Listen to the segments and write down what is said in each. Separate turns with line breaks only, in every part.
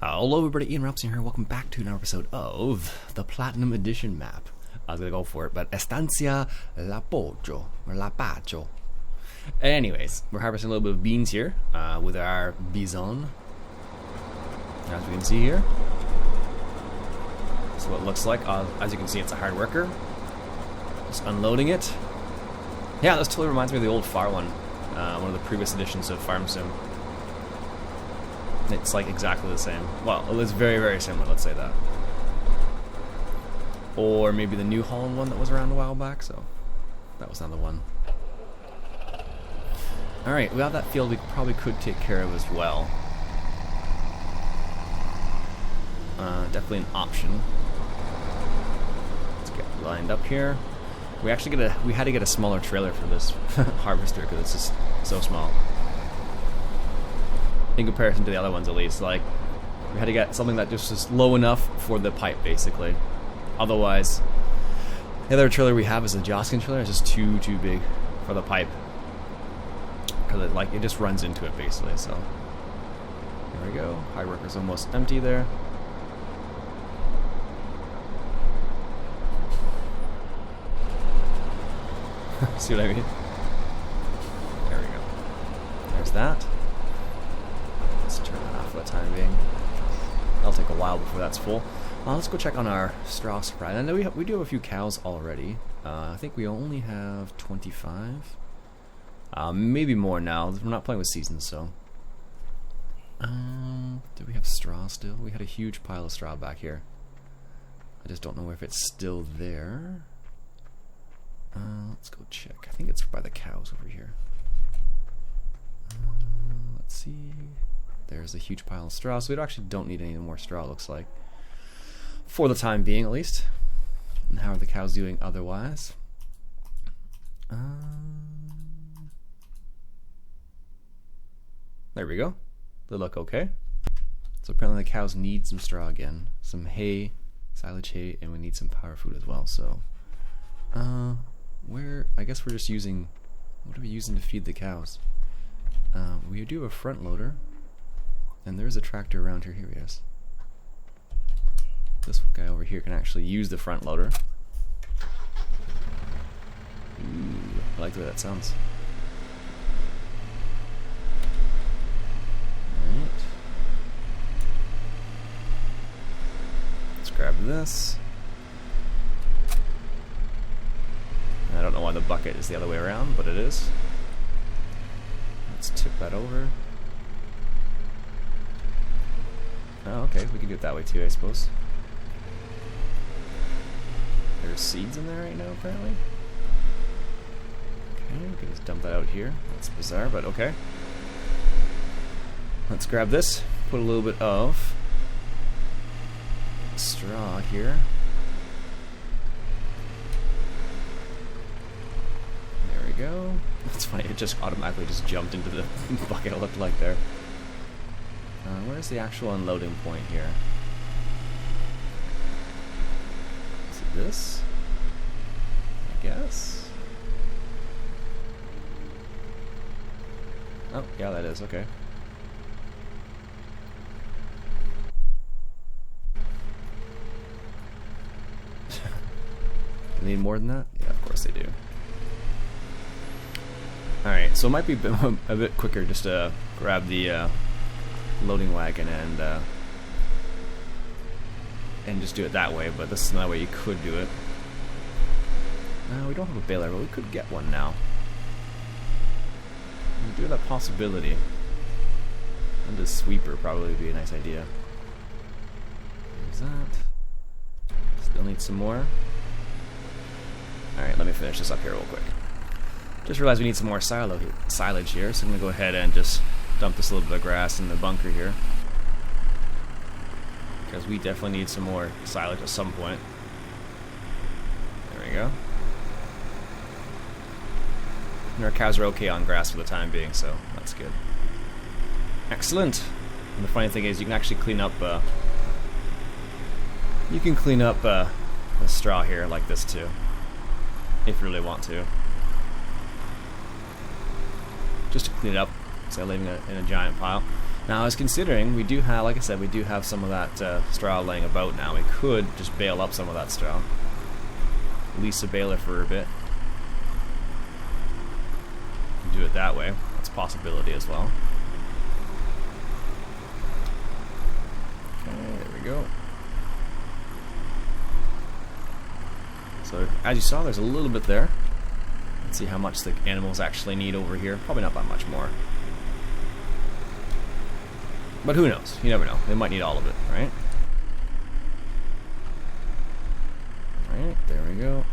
Hello everybody, Iain Robson here, welcome back to another episode of the Platinum Edition map. I was gonna go for it, but Estancia La Poggio, or La Paggio. Anyways, we're harvesting a little bit of beans here, with our bison. As we can see here. That's what it looks like. As you can see, it's a hard worker. Just unloading it. Yeah, this totally reminds me of the old FAR one of the previous editions of Farm Sim. It's like exactly the same. Well, it's very, very similar, let's say that. Or maybe the New Holland one that was around a while back, so that was another one. Alright, we have that field we probably could take care of as well. Definitely an option. Let's get lined up here. We actually had to get a smaller trailer for this harvester because it's just so small. In comparison to the other ones, at least, like we had to get something that just is low enough for the pipe, basically. Otherwise, the other trailer we have is a G.Skill trailer. It's just too big for the pipe because it just runs into it, basically. So here we go. High worker's almost empty there. See what I mean? There we go. There's that. Let's turn that off for the time being. That'll take a while before that's full. Let's go check on our straw supply. I know we do have a few cows already. I think we only have 25. Maybe more now. We're not playing with seasons, so. Do we have straw still? We had a huge pile of straw back here. I just don't know if it's still there. Let's go check. I think it's by the cows over here. Let's see. There's a huge pile of straw, so we actually don't need any more straw, it looks like. For the time being, at least. And how are the cows doing otherwise? There we go. They look okay. So apparently the cows need some straw again. Some hay, silage hay, and we need some power food as well, so... I guess we're just using... What are we using to feed the cows? We do have a front loader. And there's a tractor around here. Here he is. This guy over here can actually use the front loader. Ooh, I like the way that sounds. Alright. Let's grab this. I don't know why the bucket is the other way around, but it is. Let's tip that over. Oh, okay, we can do it that way too, I suppose. There's seeds in there right now, apparently. Okay, we can just dump that out here. That's bizarre, but okay. Let's grab this, put a little bit of straw here. There we go. That's funny, it just automatically just jumped into the bucket, it looked like there. Where's the actual unloading point here? Is it this? I guess. Oh, yeah, that is, okay. They need more than that? Yeah, of course they do. Alright, so it might be a bit quicker just to grab the loading wagon and just do it that way, but this is another way you could do it. We don't have a baler, but we could get one now. We do have that possibility. And a sweeper probably would be a nice idea. There's that. Still need some more. Alright, let me finish this up here real quick. Just realized we need some more silage here, so I'm going to go ahead and just dump this little bit of grass in the bunker here. Because we definitely need some more silage at some point. There we go. And our cows are okay on grass for the time being, so that's good. Excellent! And the funny thing is you can actually clean up the straw here like this too. If you really want to. Just to clean it up instead of leaving it in a giant pile. Now I was considering, we do have, like I said, we do have some of that straw laying about now. We could just bale up some of that straw. Lease a baler for a bit. Do it that way. That's a possibility as well. Okay, there we go. So as you saw, there's a little bit there. Let's see how much the animals actually need over here. Probably not that much more. But who knows? You never know. They might need all of it, right? Alright, there we go.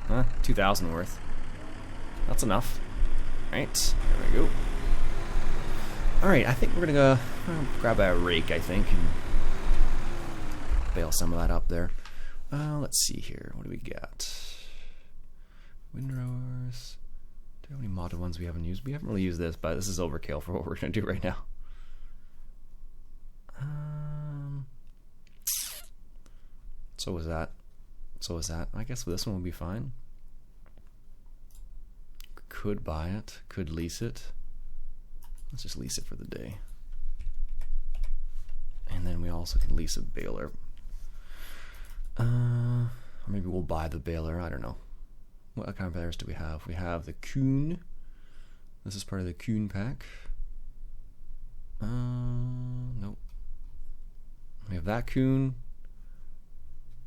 Huh? 2,000 worth. That's enough. Alright, there we go. Alright, I think we're gonna go grab a rake, I think, and bale some of that up there. Let's see here. What do we got? Windrowers. Do we have any modded ones we haven't used? We haven't really used this, but this is overkill for what we're going to do right now. So was that. So is that. I guess this one would be fine. Could buy it. Could lease it. Let's just lease it for the day. And then we also can lease a baler. Or maybe we'll buy the baler. I don't know. What kind of balers do we have? We have the Kuhn. This is part of the Kuhn pack. Nope. We have that Kuhn.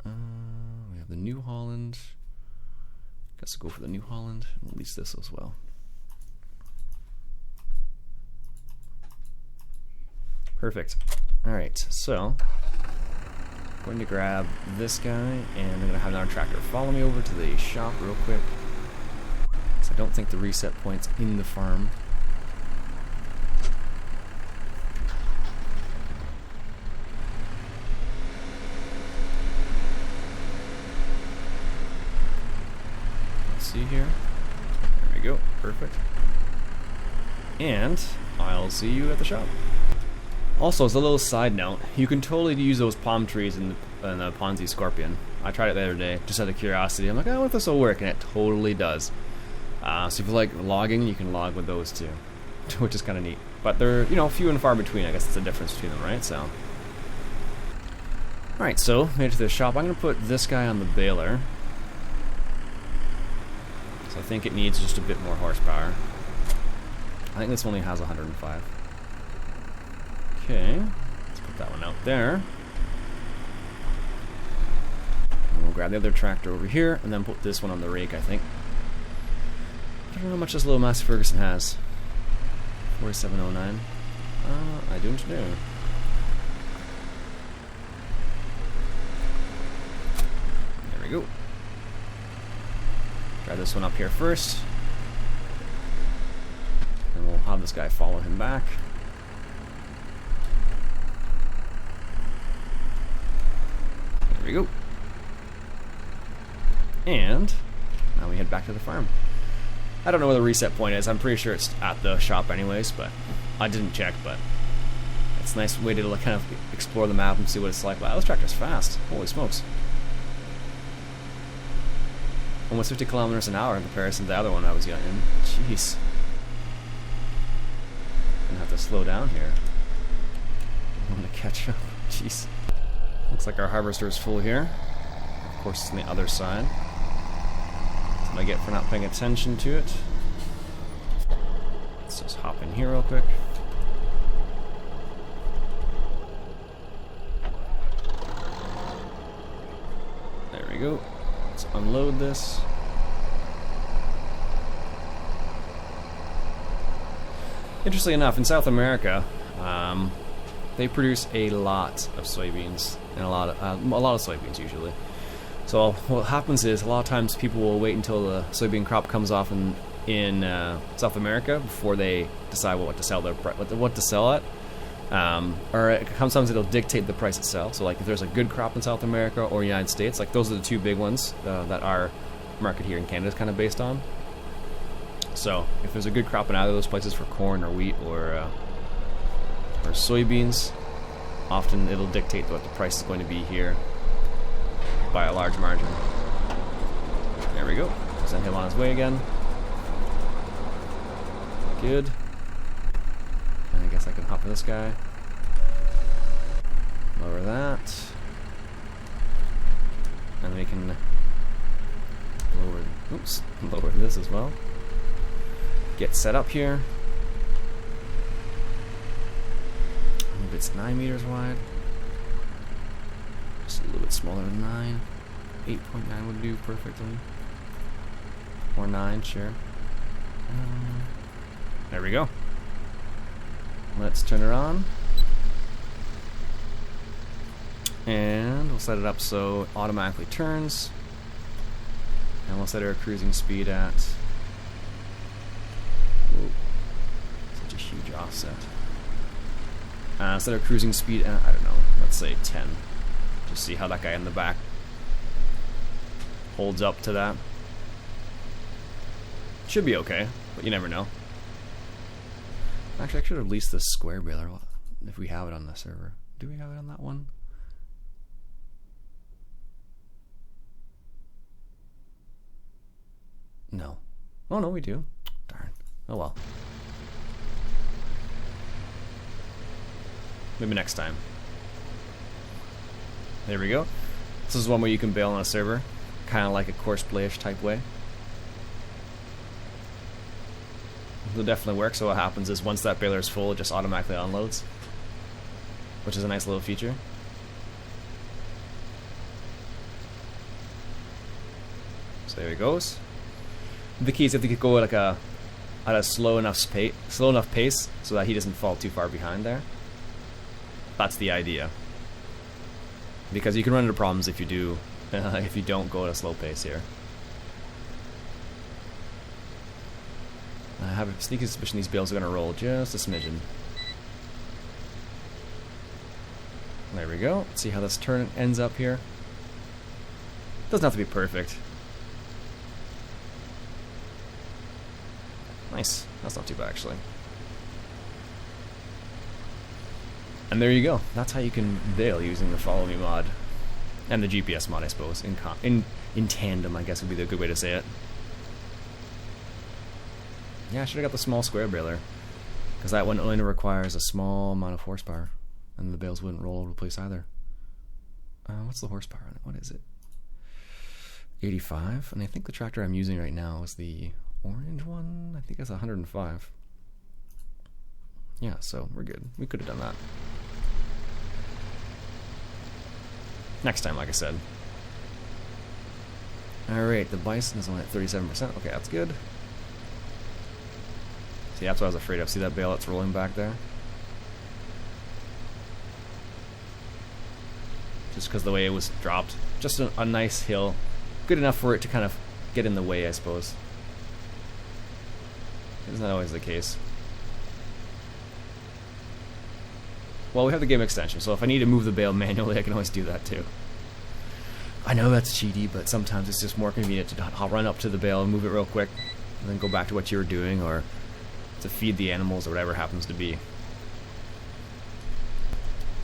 We have the New Holland. Guess we'll go for the New Holland. And we'll lease this as well. Perfect. Alright, so I'm going to grab this guy, and I'm going to have another tractor follow me over to the shop real quick, because I don't think the reset point's in the farm. Let's see here. There we go. Perfect. And I'll see you at the shop. Also, as a little side note, you can totally use those palm trees in the Ponzi Scorpion. I tried it the other day, just out of curiosity. I'm like, oh, what if this will work? And it totally does. So if you like logging, you can log with those too, which is kind of neat. But they're, you know, few and far between. I guess that's the difference between them, right? So, alright, so made it to the shop. I'm going to put this guy on the baler. So I think it needs just a bit more horsepower. I think this only has 105. Okay, let's put that one out there. And we'll grab the other tractor over here, and then put this one on the rake, I think. I don't know how much this little Massey Ferguson has. 4709. I don't know. There we go. Grab this one up here first. And we'll have this guy follow him back. There we go. And now we head back to the farm. I don't know where the reset point is. I'm pretty sure it's at the shop anyways, but I didn't check, but it's a nice way to kind of explore the map and see what it's like. Wow, this tractor's fast. Holy smokes. Almost 50 kilometers an hour in comparison to the other one I was in. Jeez. Gonna have to slow down here. I'm gonna catch up. Jeez. Looks like our harvester is full here. Of course, it's on the other side. That's what I get for not paying attention to it. Let's just hop in here real quick. There we go. Let's unload this. Interestingly enough, in South America, they produce a lot of soybeans, and a lot of soybeans usually. So what happens is a lot of times people will wait until the soybean crop comes off in South America before they decide what to sell what to sell at. Or sometimes it'll dictate the price itself. So like if there's a good crop in South America or United States, like those are the two big ones that our market here in Canada is kind of based on. So if there's a good crop in either of those places for corn or wheat or soybeans, often it'll dictate what the price is going to be here by a large margin. There we go. Send him on his way again. Good. And I guess I can hop with this guy. Lower that. And we can lower this as well. Get set up here. Maybe it's 9 meters wide. Just a little bit smaller than 9. 8.9 would do perfectly. Or 9, sure. There we go. Let's turn her on. And we'll set it up so it automatically turns. And we'll set our cruising speed at... Whoa, such a huge offset. Set our cruising speed at, I don't know, let's say 10. Just see how that guy in the back holds up to that. Should be okay, but you never know. Actually, I should have leased this square baler if we have it on the server. Do we have it on that one? No. Oh no, we do. Darn. Oh well. Maybe next time. There we go. This is one where you can bail on a server, kind of like a course play-ish type way. It'll definitely work. So what happens is once that baler is full, it just automatically unloads, which is a nice little feature. So there it goes. The key is you have to go at a slow enough pace so that he doesn't fall too far behind there. That's the idea. Because you can run into problems if you do, if you don't go at a slow pace here. I have a sneaky suspicion these bales are going to roll just a smidgen. There we go. Let's see how this turn ends up here. Doesn't have to be perfect. Nice. That's not too bad, actually. And there you go. That's how you can bail using the Follow Me mod. And the GPS mod, I suppose. In tandem, I guess would be the good way to say it. Yeah, I should have got the small square baler. Because that one only requires a small amount of horsepower. And the bales wouldn't roll over the place either. What's the horsepower on it? What is it? 85? And I think the tractor I'm using right now is the orange one. I think it's 105. Yeah, so we're good. We could have done that. Next time, like I said. Alright, the bison is only at 37%. Okay, that's good. See, that's what I was afraid of. See that bale that's rolling back there? Just because the way it was dropped. Just a nice hill. Good enough for it to kind of get in the way, I suppose. Isn't that always the case? Well, we have the game extension, so if I need to move the bale manually, I can always do that too. I know that's cheaty, but sometimes it's just more convenient to run up to the bale and move it real quick, and then go back to what you were doing, or to feed the animals, or whatever it happens to be.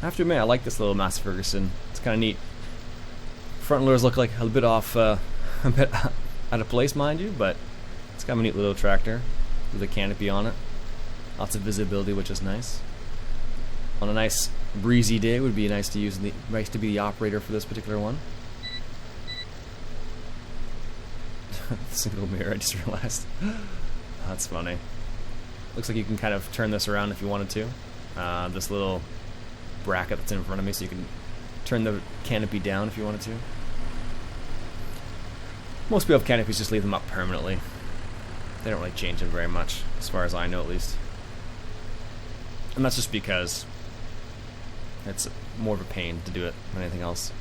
I have to admit, I like this little Massey Ferguson. It's kind of neat. Front loaders look like a bit off, a bit out of place, mind you, but it's kind of a neat little tractor with a canopy on it. Lots of visibility, which is nice. On a nice breezy day, it would be nice to be the operator for this particular one. Single mirror, I just realized. That's funny. Looks like you can kind of turn this around if you wanted to. This little bracket that's in front of me, so you can turn the canopy down if you wanted to. Most people have canopies, just leave them up permanently. They don't really change them very much, as far as I know at least. And that's just because it's more of a pain to do it than anything else.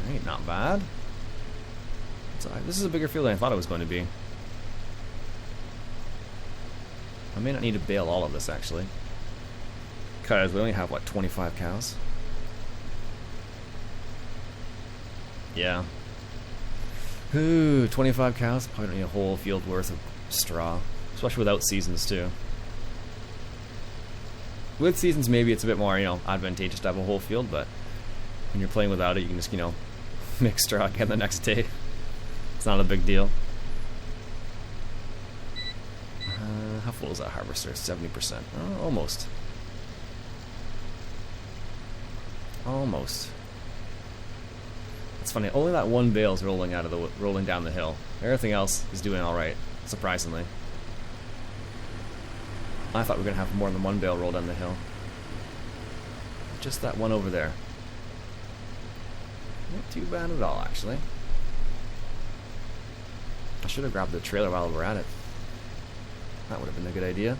Alright, not bad. This is a bigger field than I thought it was going to be. I may not need to bale all of this, actually. Because we only have, what, 25 cows? Yeah. Ooh, 25 cows? Probably don't need a whole field worth of straw. Especially without seasons, too. With seasons, maybe it's a bit more, advantageous to have a whole field, but when you're playing without it, you can just, make straw again the next day. It's not a big deal. How full is that harvester? 70%. Oh, almost. Almost. It's funny. Only that one bale is rolling down the hill. Everything else is doing all right, surprisingly. I thought we were gonna have more than one bale roll down the hill. Just that one over there. Not too bad at all, actually. I should have grabbed the trailer while we're at it. That would have been a good idea.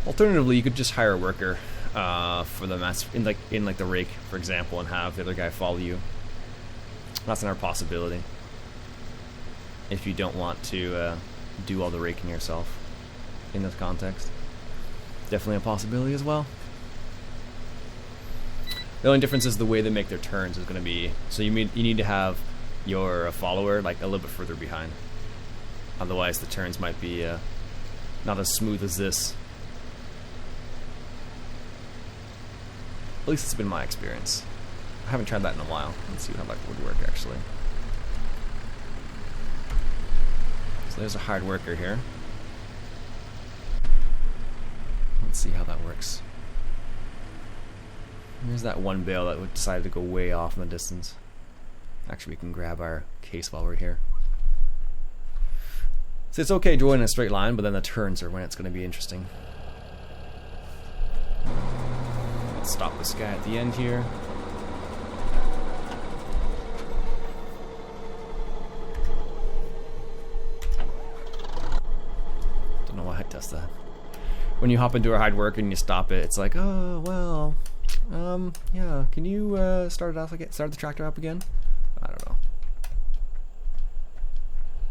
Alternatively, you could just hire a worker for the in the rake, for example, and have the other guy follow you. That's another possibility. If you don't want to do all the raking yourself in this context, definitely a possibility as well. The only difference is the way they make their turns is going to be, so you need to have your follower like a little bit further behind. Otherwise the turns might be not as smooth as this. At least it's been my experience. I haven't tried that in a while. Let's see how that would work actually. So there's a hard worker here. Let's see how that works. Here's that one bale that decided to go way off in the distance. Actually, we can grab our case while we're here. So it's okay drawing in a straight line, but then the turns are when it's going to be interesting. Let's stop this guy at the end here. Don't know why it does that. When you hop into a hard work and you stop it, it's like, oh, well, yeah, can you start the tractor up again? I don't know.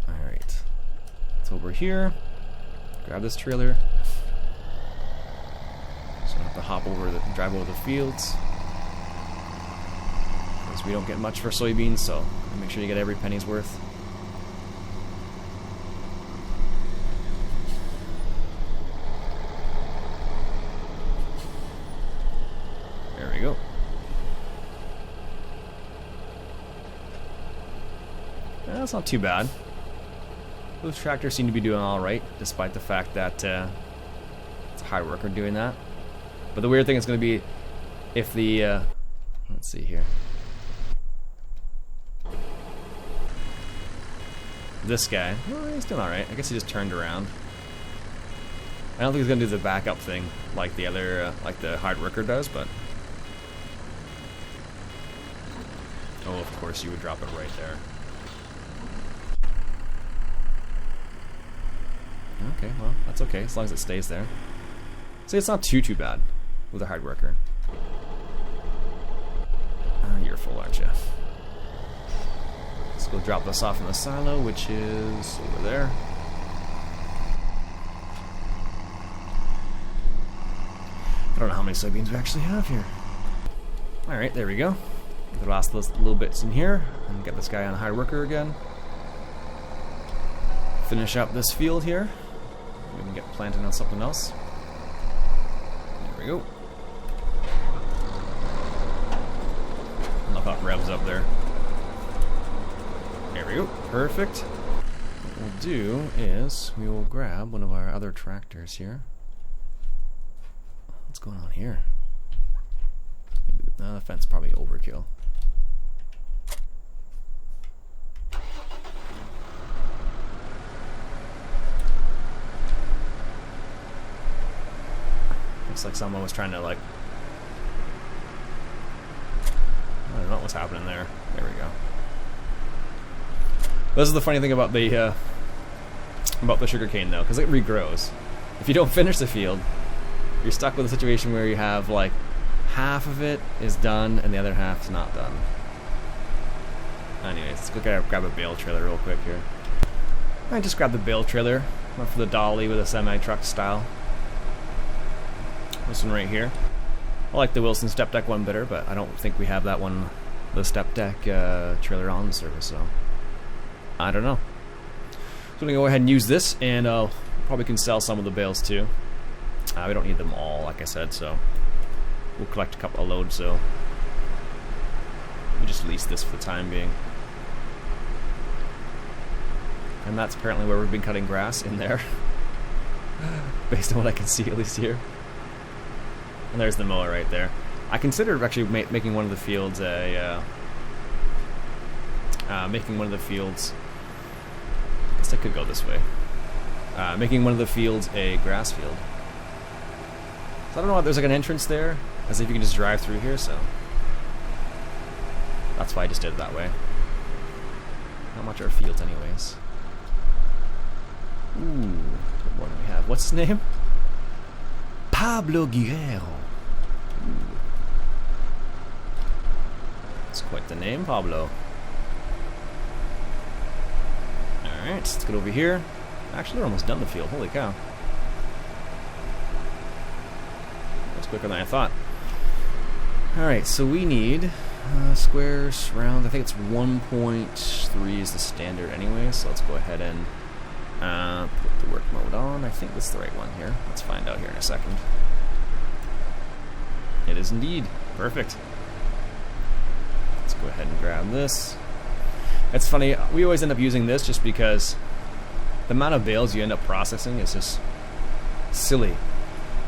Alright. So we're here. Grab this trailer. So I have to hop over, drive over the fields. Because we don't get much for soybeans, so make sure you get every penny's worth. There we go. That's not too bad. Those tractors seem to be doing alright, despite the fact that it's a hard worker doing that. But the weird thing is going to be if the, let's see here. This guy, well, he's doing alright. I guess he just turned around. I don't think he's going to do the backup thing like the other, like the hard worker does, but... Oh, of course you would drop it right there. Okay, well, that's okay, as long as it stays there. See, it's not too bad with a hard worker. You're full, aren't you? Let's go drop this off in the silo, which is over there. I don't know how many soybeans we actually have here. Alright, there we go. The last little bits in here, and get this guy on hard worker again. Finish up this field here. We can get planted on something else. There we go. Look how it revs up there. There we go. Perfect. What we'll do is we will grab one of our other tractors here. What's going on here? Maybe the fence probably overkill. Looks like someone was trying to, like, I don't know what's happening there. There we go. This is the funny thing about the sugarcane, though, because it regrows. If you don't finish the field, you're stuck with a situation where you have, like, half of it is done and the other half's not done. Anyways, let's go grab a bale trailer real quick here. I just grabbed the bale trailer. Went for the dolly with a semi-truck style. This one right here. I like the Wilson step deck one better, but I don't think we have that one, the step deck trailer on the service, so I don't know. So I'm gonna go ahead and use this, and probably can sell some of the bales too. We don't need them all, like I said, so we'll collect a couple of loads, so we just lease this for the time being. And that's apparently where we've been cutting grass, in there. Based on what I can see, at least here. And there's the mower right there. I considered actually making one of the fields a... making one of the fields... I guess I could go this way. Making one of the fields a grass field. So I don't know if there's like an entrance there, as if you can just drive through here, so... That's why I just did it that way. How much are fields anyways? Ooh, what more do we have? What's his name? Pablo Guerrero. Ooh. That's quite the name, Pablo. Alright, let's get over here. Actually, we're almost done the field. Holy cow. That's quicker than I thought. Alright, so we need squares, rounds. I think it's 1.3 is the standard anyway, so let's go ahead and put the work mode on. I think that's the right one here. Let's find out here in a second. It is indeed. Perfect. Let's go ahead and grab this. It's funny, we always end up using this just because the amount of bales you end up processing is just silly.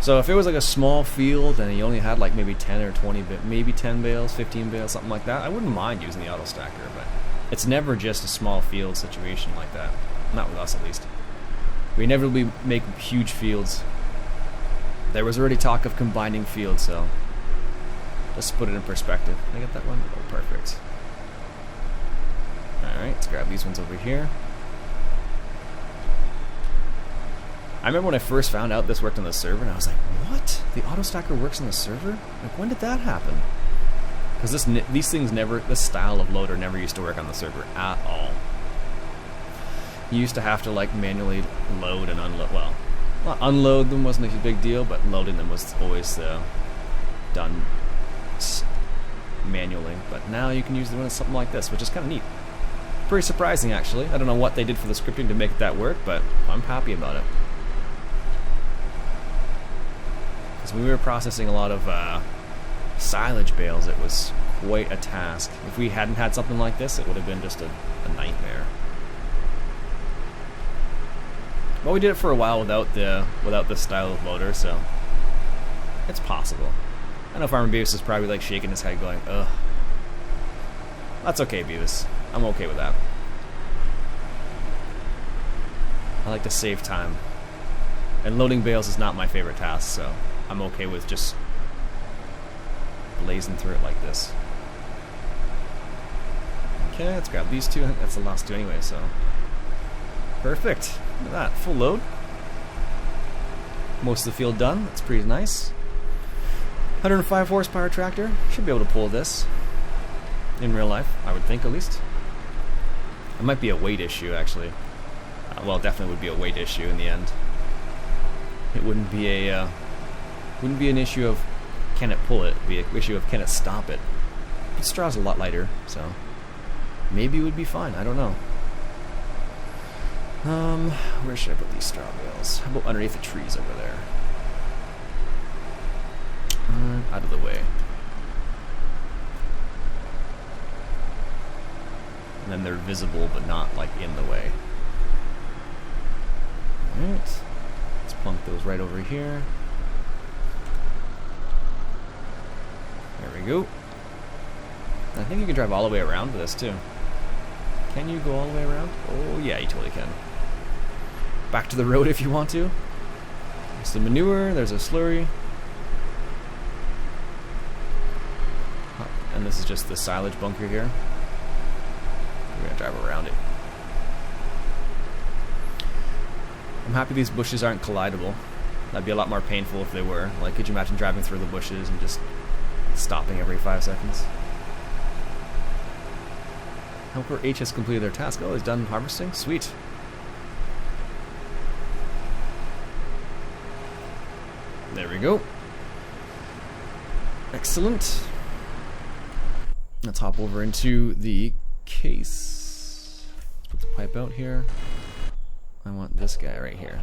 So if it was like a small field and you only had like maybe 10 or 20, maybe 10 bales, 15 bales, something like that, I wouldn't mind using the auto stacker, but it's never just a small field situation like that. Not with us, at least. We inevitably make huge fields. There was already talk of combining fields, so let's put it in perspective. Can I get that one? Oh, perfect. Alright, let's grab these ones over here. I remember when I first found out this worked on the server, and I was like, what? The auto stacker works on the server? Like, when did that happen? Because these things never, this style of loader never used to work on the server at all. You used to have to like manually load and unload, well, unload them wasn't a big deal, but loading them was always done manually. But now you can use them with something like this, which is kind of neat. Pretty surprising, actually. I don't know what they did for the scripting to make that work, but I'm happy about it. Because when we were processing a lot of silage bales, it was quite a task. If we hadn't had something like this, it would have been just a nightmare. Well, we did it for a while without this style of loader, so it's possible. I know Farmer Beavis is probably like shaking his head going, ugh. That's okay, Beavis. I'm okay with that. I like to save time. And loading bales is not my favorite task, so I'm okay with just blazing through it like this. Okay, let's grab these two. I think that's the last two anyway, so. Perfect. Look at that. Full load. Most of the field done. That's pretty nice. 105 horsepower tractor. Should be able to pull this. In real life, I would think at least. It might be a weight issue, actually. Well, it definitely would be a weight issue in the end. It wouldn't be an issue of can it pull it. It'd be an issue of can it stop it. The straw's a lot lighter, so maybe it would be fine. I don't know. Where should I put these straw bales? How about underneath the trees over there? Out of the way. And then they're visible, but not like in the way. Alright. Let's plunk those right over here. There we go. I think you can drive all the way around with this too. Can you go all the way around? Oh yeah, you totally can. Back to the road if you want to. There's the manure, there's a slurry. And this is just the silage bunker here. We're gonna drive around it. I'm happy these bushes aren't collidable. That'd be a lot more painful if they were. Like, could you imagine driving through the bushes and just stopping every 5 seconds? Helper H has completed their task. Oh, he's done harvesting? Sweet. There we go. Excellent. Let's hop over into the case. Let's put the pipe out here. I want this guy right here.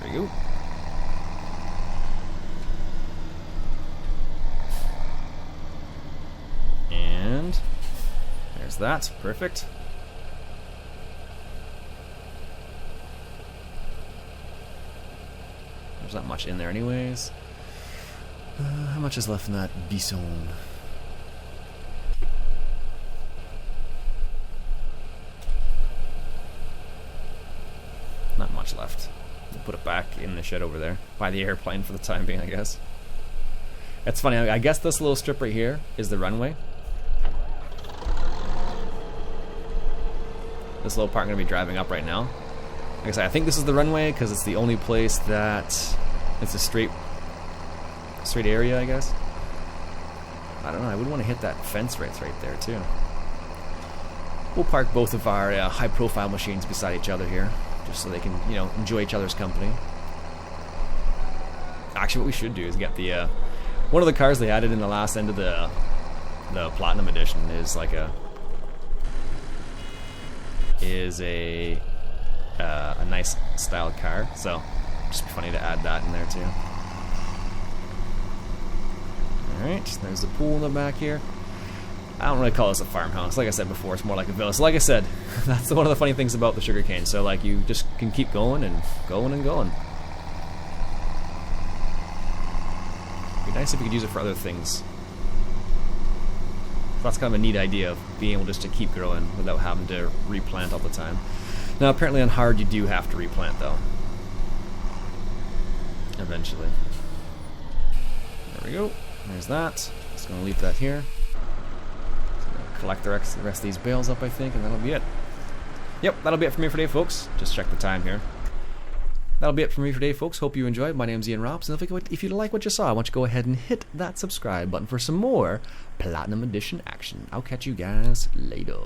There we go. There's that. Perfect. There's not much in there anyways. How much is left in that bison? Not much left. We'll put it back in the shed over there by the airplane for the time being, I guess. It's funny, I guess this little strip right here is the runway. This little part I'm going to be driving up right now. Like I said, I think this is the runway because it's the only place that it's a straight area, I guess. I don't know, I would want to hit that fence right there too. We'll park both of our high-profile machines beside each other here, just so they can, you know, enjoy each other's company. Actually, what we should do is get the one of the cars they added in the last end of the Platinum Edition is like a nice styled car, so just be funny to add that in there too. Alright, there's the pool in the back here. I don't really call this a farmhouse. Like I said before, it's more like a villa. So like I said, that's one of the funny things about the sugarcane. So like you just can keep going and going and going. It'd be nice if you could use it for other things. So that's kind of a neat idea of being able just to keep growing without having to replant all the time. Now apparently on hard you do have to replant though. Eventually. There we go. There's that. Just gonna leave that here. Collect the rest of these bales up, I think, and that'll be it. Yep, that'll be it for me for today, folks. Just check the time here. That'll be it for me for today, folks. Hope you enjoyed. My name's Iain Robson. If you like what you saw, I want you to go ahead and hit that subscribe button for some more Platinum Edition action. I'll catch you guys later.